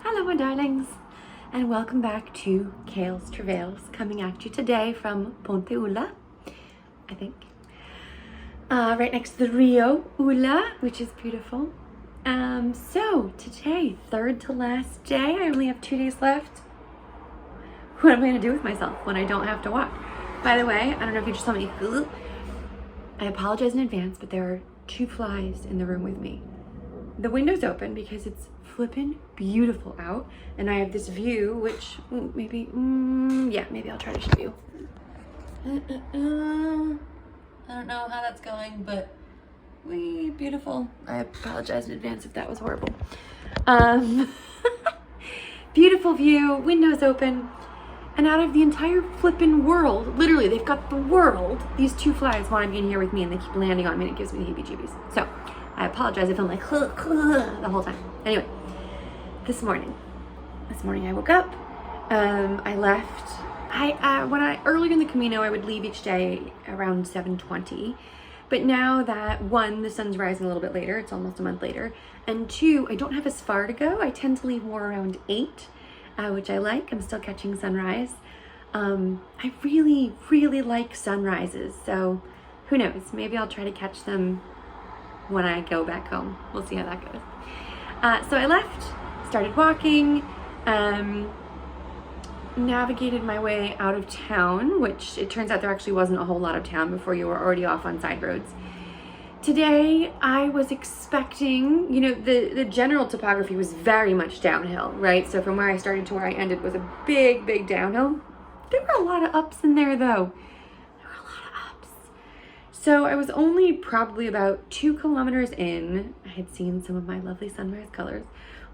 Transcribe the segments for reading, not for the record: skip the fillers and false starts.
Hello my darlings, and welcome back to Kale's Travails, coming at you today from Ponte Ulla, I think. Right next to the Rio Ulla, which is beautiful. So today, third to last day, I only have 2 days left. What am I going to do with myself when I don't have to walk? By the way, I don't know if you just saw me, I apologize in advance, but there are 2 flies in the room with me. The window's open because it's flippin' beautiful out, and I have this view, which maybe I'll try to show you. I don't know how that's going, but beautiful. I apologize in advance if that was horrible. Beautiful view, windows open, and out of the entire flippin' world, literally, they've got the world, these 2 flies want to be in here with me, and they keep landing on me, and it gives me the heebie-jeebies. So I apologize if I'm like the whole time. Anyway, this morning I woke up. I left. Earlier in the Camino, I would leave each day around 7:20. But now that 1, the sun's rising a little bit later, it's almost a month later, and 2, I don't have as far to go. I tend to leave more around 8, which I like. I'm still catching sunrise. I really, really like sunrises, so who knows? Maybe I'll try to catch them when I go back home. We'll see how that goes. So I left, started walking, navigated my way out of town, which it turns out there actually wasn't a whole lot of town before you were already off on side roads. Today I was expecting, the general topography was very much downhill, right? So from where I started to where I ended was a big, big downhill. There were a lot of ups in there though. So I was only probably about 2 kilometers in. I had seen some of my lovely sunrise colors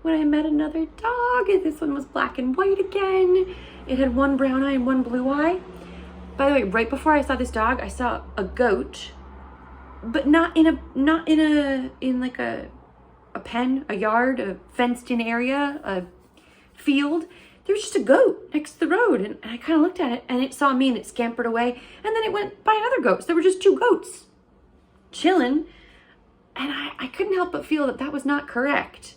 when I met another dog. This one was black and white again. It had 1 brown eye and 1 blue eye. By the way, right before I saw this dog, I saw a goat, but not in like a pen, a yard, a fenced in area, a field. There was just a goat next to the road, and I kind of looked at it, and it saw me, and it scampered away, and then it went by another goat. So there were just 2 goats chilling, and I couldn't help but feel that was not correct.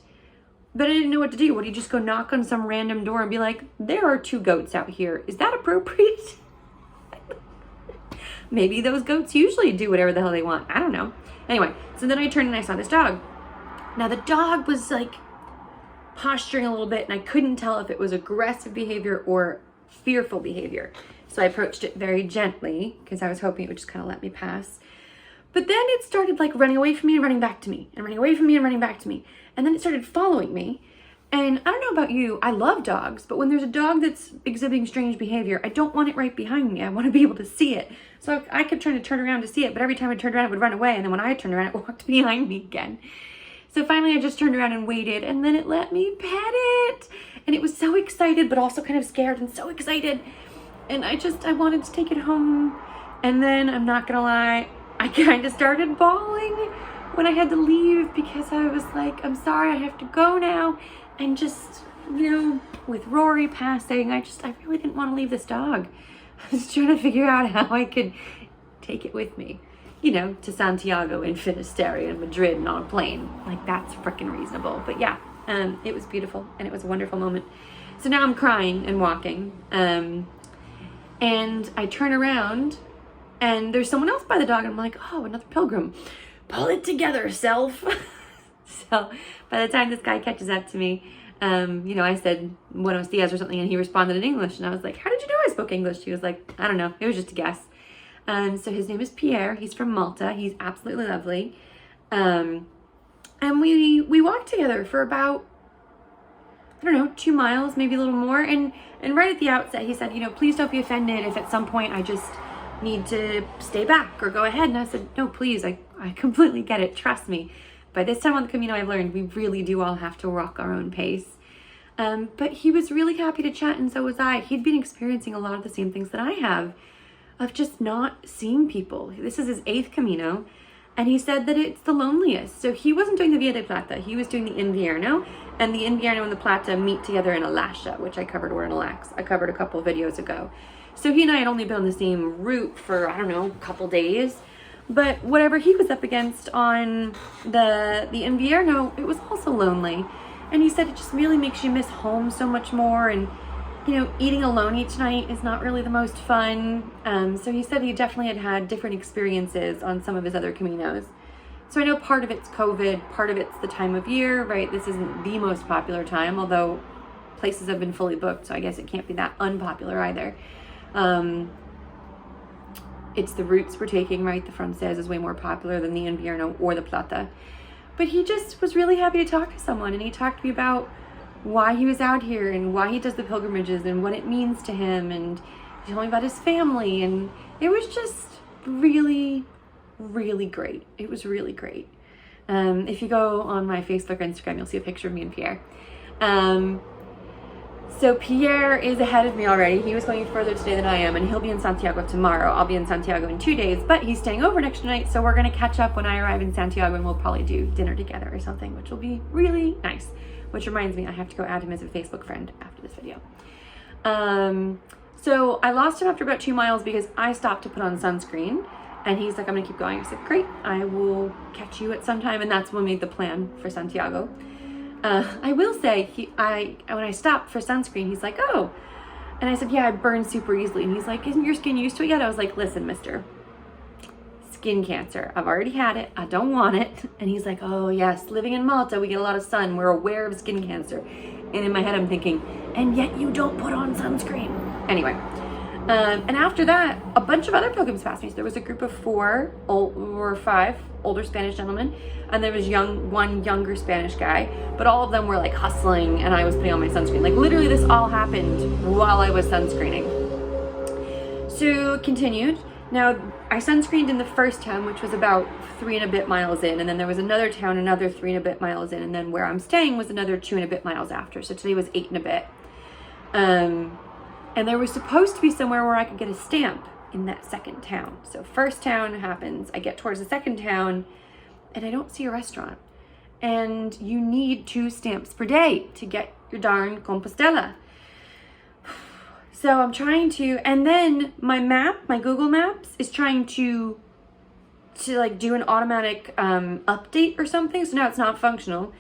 But I didn't know what to do. Would you just go knock on some random door and be like, there are 2 goats out here. Is that appropriate? Maybe those goats usually do whatever the hell they want. I don't know. Anyway, so then I turned and I saw this dog. Now the dog was like posturing a little bit, and I couldn't tell if it was aggressive behavior or fearful behavior. So I approached it very gently because I was hoping it would just kind of let me pass. But then it started like running away from me and running back to me, and running away from me and running back to me. And then it started following me. And I don't know about you, I love dogs, but when there's a dog that's exhibiting strange behavior, I don't want it right behind me. I want to be able to see it. So I kept trying to turn around to see it, but every time I turned around, it would run away. And then when I turned around, it walked behind me again. So finally I just turned around and waited, and then it let me pet it. And it was so excited, but also kind of scared and so excited. And I wanted to take it home. And then, I'm not gonna lie, I kind of started bawling when I had to leave because I was like, I'm sorry, I have to go now. And just, with Rory passing, I really didn't want to leave this dog. I was trying to figure out how I could take it with me. To Santiago and Finisterre and Madrid and on a plane. Like, that's freaking reasonable. But yeah, it was beautiful, and it was a wonderful moment. So now I'm crying and walking. And I turn around, and there's someone else by the dog, and I'm like, oh, another pilgrim. Pull it together, self. So by the time this guy catches up to me, I said, buenos dias or something, and he responded in English. And I was like, how did you know I spoke English? He was like, I don't know. It was just a guess. So his name is Pierre. He's from Malta. He's absolutely lovely. And we walked together for about, 2 miles, maybe a little more. And right at the outset, he said, please don't be offended if at some point I just need to stay back or go ahead. And I said, no, please. I completely get it. Trust me. By this time on the Camino, I've learned we really do all have to walk our own pace. But he was really happy to chat, and so was I. He'd been experiencing a lot of the same things that I have, of just not seeing people. This is his 8th Camino, and he said that it's the loneliest. So he wasn't doing the Via de Plata, he was doing the Invierno, and the Invierno and the Plata meet together in Alasha, which I covered, or in Alax. I covered a couple of videos ago. So he and I had only been on the same route for, a couple days. But whatever he was up against on the Invierno, it was also lonely. And he said it just really makes you miss home so much more. And, you know, eating alone each night is not really the most fun. So he said he definitely had different experiences on some of his other Caminos. So I know part of it's COVID, part of it's the time of year, right? This isn't the most popular time, although places have been fully booked, so I guess it can't be that unpopular either. It's the routes we're taking, right? The Frances is way more popular than the Invierno or the Plata. But he just was really happy to talk to someone, and he talked to me about why he was out here and why he does the pilgrimages and what it means to him, and he told me about his family, and it was just really, really great. It was really great. If you go on my Facebook or Instagram, you'll see a picture of me and Pierre. So Pierre is ahead of me already. He was going further today than I am, and he'll be in Santiago tomorrow. I'll be in Santiago in 2 days, but he's staying over next night, so we're going to catch up when I arrive in Santiago, and we'll probably do dinner together or something, which will be really nice. Which reminds me, I have to go add him as a Facebook friend after this video. So I lost him after about 2 miles because I stopped to put on sunscreen, and he's like, I'm going to keep going. I said, great, I will catch you at some time, and that's when we made the plan for Santiago. I will say, when I stopped for sunscreen, he's like, oh, and I said, yeah, I burn super easily, and he's like, isn't your skin used to it yet? I was like, listen, mister, skin cancer, I've already had it, I don't want it. And he's like, oh yes, living in Malta, we get a lot of sun, we're aware of skin cancer. And in my head, I'm thinking, and yet you don't put on sunscreen. Anyway, and after that, a bunch of other pilgrims passed me. So there was a group of 4 or 5 older Spanish gentlemen, and there was one younger Spanish guy, but all of them were like hustling, and I was putting on my sunscreen. Like literally this all happened while I was sunscreening. So continued. Now I sunscreened in the first town, which was about 3 and a bit miles in, and then there was another town, another 3 and a bit miles in, and then where I'm staying was another 2 and a bit miles after. So today was 8 and a bit. And there was supposed to be somewhere where I could get a stamp in that second town. So first town happens, I get towards the second town, and I don't see a restaurant. And you need 2 stamps per day to get your darn Compostela. So I'm trying to, and then my Google Maps is trying to like do an automatic update or something. So now it's not functional.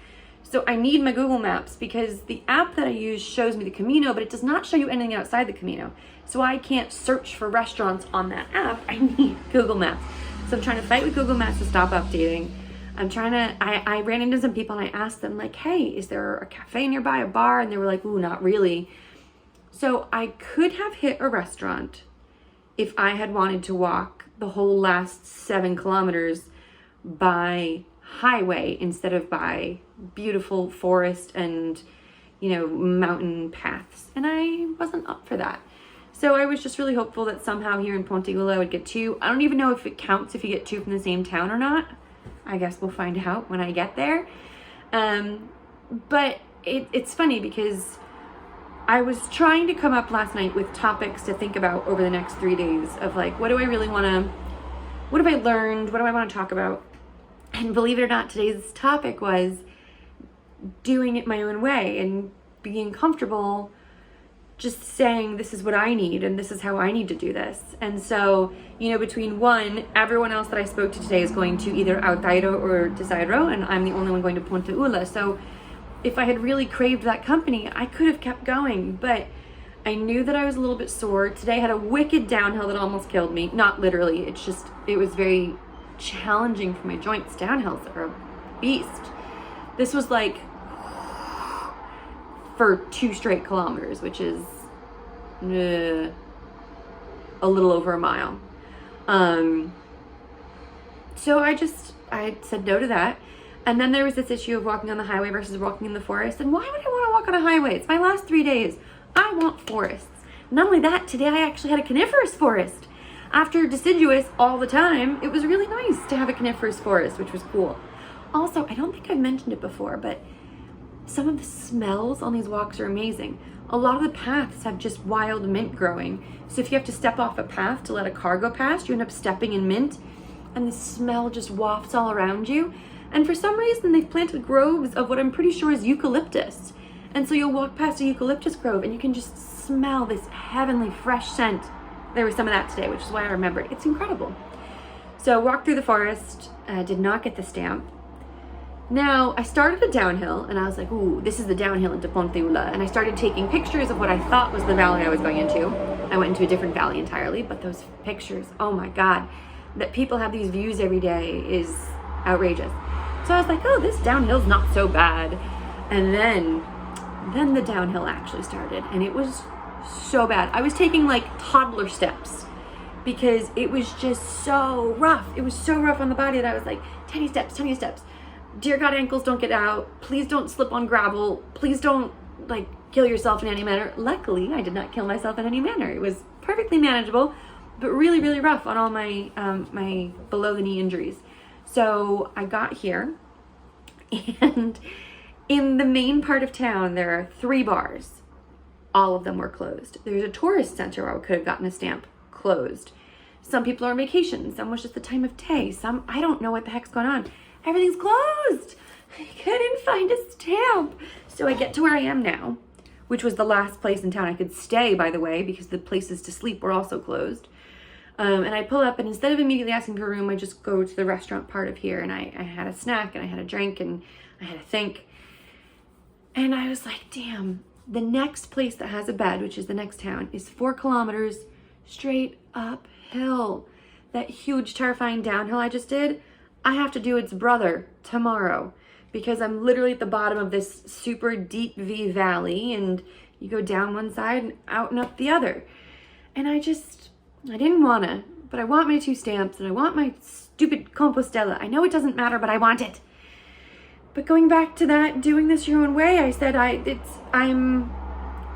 So I need my Google Maps because the app that I use shows me the Camino, but it does not show you anything outside the Camino. So I can't search for restaurants on that app. I need Google Maps. So I'm trying to fight with Google Maps to stop updating. I ran into some people and I asked them like, hey, is there a cafe nearby, a bar? And they were like, ooh, not really. So I could have hit a restaurant if I had wanted to walk the whole last 7 kilometers by highway instead of by beautiful forest and, you know, mountain paths. And I wasn't up for that. So I was just really hopeful that somehow here in Ponte Ulla I would get 2. I don't even know if it counts if you get 2 from the same town or not. I guess we'll find out when I get there. But it's funny because I was trying to come up last night with topics to think about over the next 3 days of like, what do I really want to, what have I learned? What do I want to talk about? And believe it or not, today's topic was doing it my own way and being comfortable just saying this is what I need and this is how I need to do this. And so, you know, between everyone else that I spoke to today is going to either Altairo or Desairo, and I'm the only one going to Ponte Ulla. So if I had really craved that company, I could have kept going, but I knew that I was a little bit sore. Today I had a wicked downhill that almost killed me. Not literally, it was very challenging for my joints. Downhills are a beast. This was like for 2 straight kilometers, which is a little over a mile. So I said no to that. And then there was this issue of walking on the highway versus walking in the forest. And why would I want to walk on a highway? It's my last 3 days. I want forests. Not only that, today I actually had a coniferous forest. After deciduous all the time, it was really nice to have a coniferous forest, which was cool. Also, I don't think I've mentioned it before, but some of the smells on these walks are amazing. A lot of the paths have just wild mint growing. So if you have to step off a path to let a car go past, you end up stepping in mint, and the smell just wafts all around you. And for some reason, they've planted groves of what I'm pretty sure is eucalyptus. And so you'll walk past a eucalyptus grove and you can just smell this heavenly fresh scent. There was some of that today, which is why I remembered. It's incredible. So walked through the forest, did not get the stamp. Now, I started a downhill, and I was like, ooh, this is the downhill into Ponte Ulla. And I started taking pictures of what I thought was the valley I was going into. I went into a different valley entirely, but those pictures, oh my God, that people have these views every day is outrageous. So I was like, oh, this downhill's not so bad. And then the downhill actually started, and it was so bad. I was taking like toddler steps because it was just so rough. It was so rough on the body that I was like, tiny steps, tiny steps. Dear God, ankles don't get out. Please don't slip on gravel. Please don't like kill yourself in any manner. Luckily, I did not kill myself in any manner. It was perfectly manageable, but really, really rough on all my my below the knee injuries. So I got here, and in the main part of town, there are 3 bars. All of them were closed. There's a tourist center where I could have gotten a stamp, closed. Some people are on vacation. Some was just the time of day. Some, I don't know what the heck's going on. Everything's closed. I couldn't find a stamp. So I get to where I am now, which was the last place in town I could stay, by the way, because the places to sleep were also closed. And I pull up, and instead of immediately asking for a room, I just go to the restaurant part of here, and I had a snack, and I had a drink, and I had a think. And I was like, damn, the next place that has a bed, which is the next town, is 4 kilometers straight uphill. That huge, terrifying downhill I just did, I have to do its brother tomorrow, because I'm literally at the bottom of this super deep V valley, and you go down one side and out and up the other. And I didn't wanna, but I want my 2 stamps, and I want my stupid Compostela. I know it doesn't matter, but I want it. But going back to that, doing this your own way, I said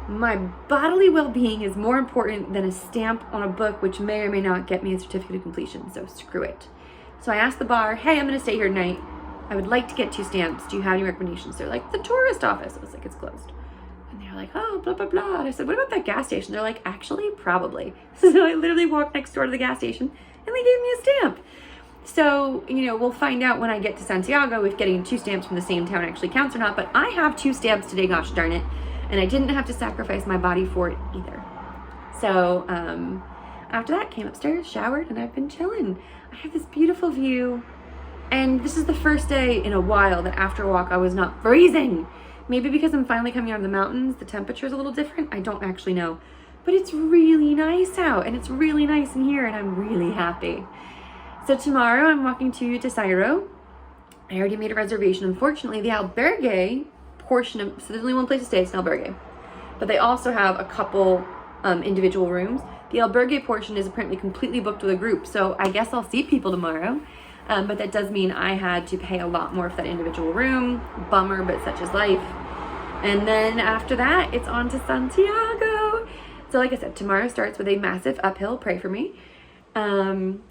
my bodily well-being is more important than a stamp on a book, which may or may not get me a certificate of completion, so screw it. So I asked the bar, hey, I'm gonna stay here tonight. I would like to get 2 stamps. Do you have any recommendations? They're like, the tourist office. I was like, it's closed. And they're like, oh, blah, blah, blah. And I said, what about that gas station? They're like, actually, probably. So I literally walked next door to the gas station, and they gave me a stamp. So, you know, we'll find out when I get to Santiago if getting 2 stamps from the same town actually counts or not. But I have 2 stamps today, gosh darn it. And I didn't have to sacrifice my body for it either. So after that, came upstairs, showered, and I've been chilling. I have this beautiful view. And this is the first day in a while that after a walk I was not freezing. Maybe because I'm finally coming out of the mountains, the temperature is a little different. I don't actually know. But it's really nice out, and it's really nice in here, and I'm really happy. So tomorrow I'm walking to Tesoro. I already made a reservation. Unfortunately, the albergue portion of, so there's only one place to stay, it's an albergue. But they also have a couple individual rooms. The albergue portion is apparently completely booked with a group, so I guess I'll see people tomorrow. But that does mean I had to pay a lot more for that individual room. Bummer, but such is life. And then after that, it's on to Santiago. So like I said, tomorrow starts with a massive uphill. Pray for me. And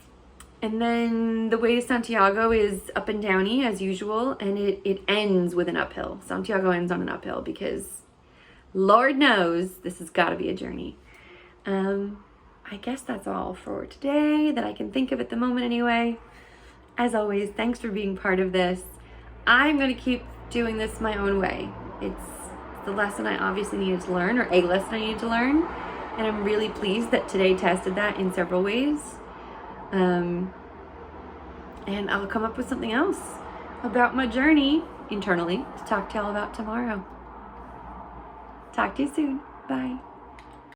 then the way to Santiago is up and downy as usual, and it ends with an uphill. Santiago ends on an uphill because Lord knows this has got to be a journey. I guess that's all for today that I can think of at the moment anyway. As always, thanks for being part of this. I'm going to keep doing this my own way. It's the lesson I obviously needed to learn, or a lesson I needed to learn. And I'm really pleased that today tested that in several ways. And I'll come up with something else about my journey internally to talk to y'all about tomorrow. Talk to you soon. Bye.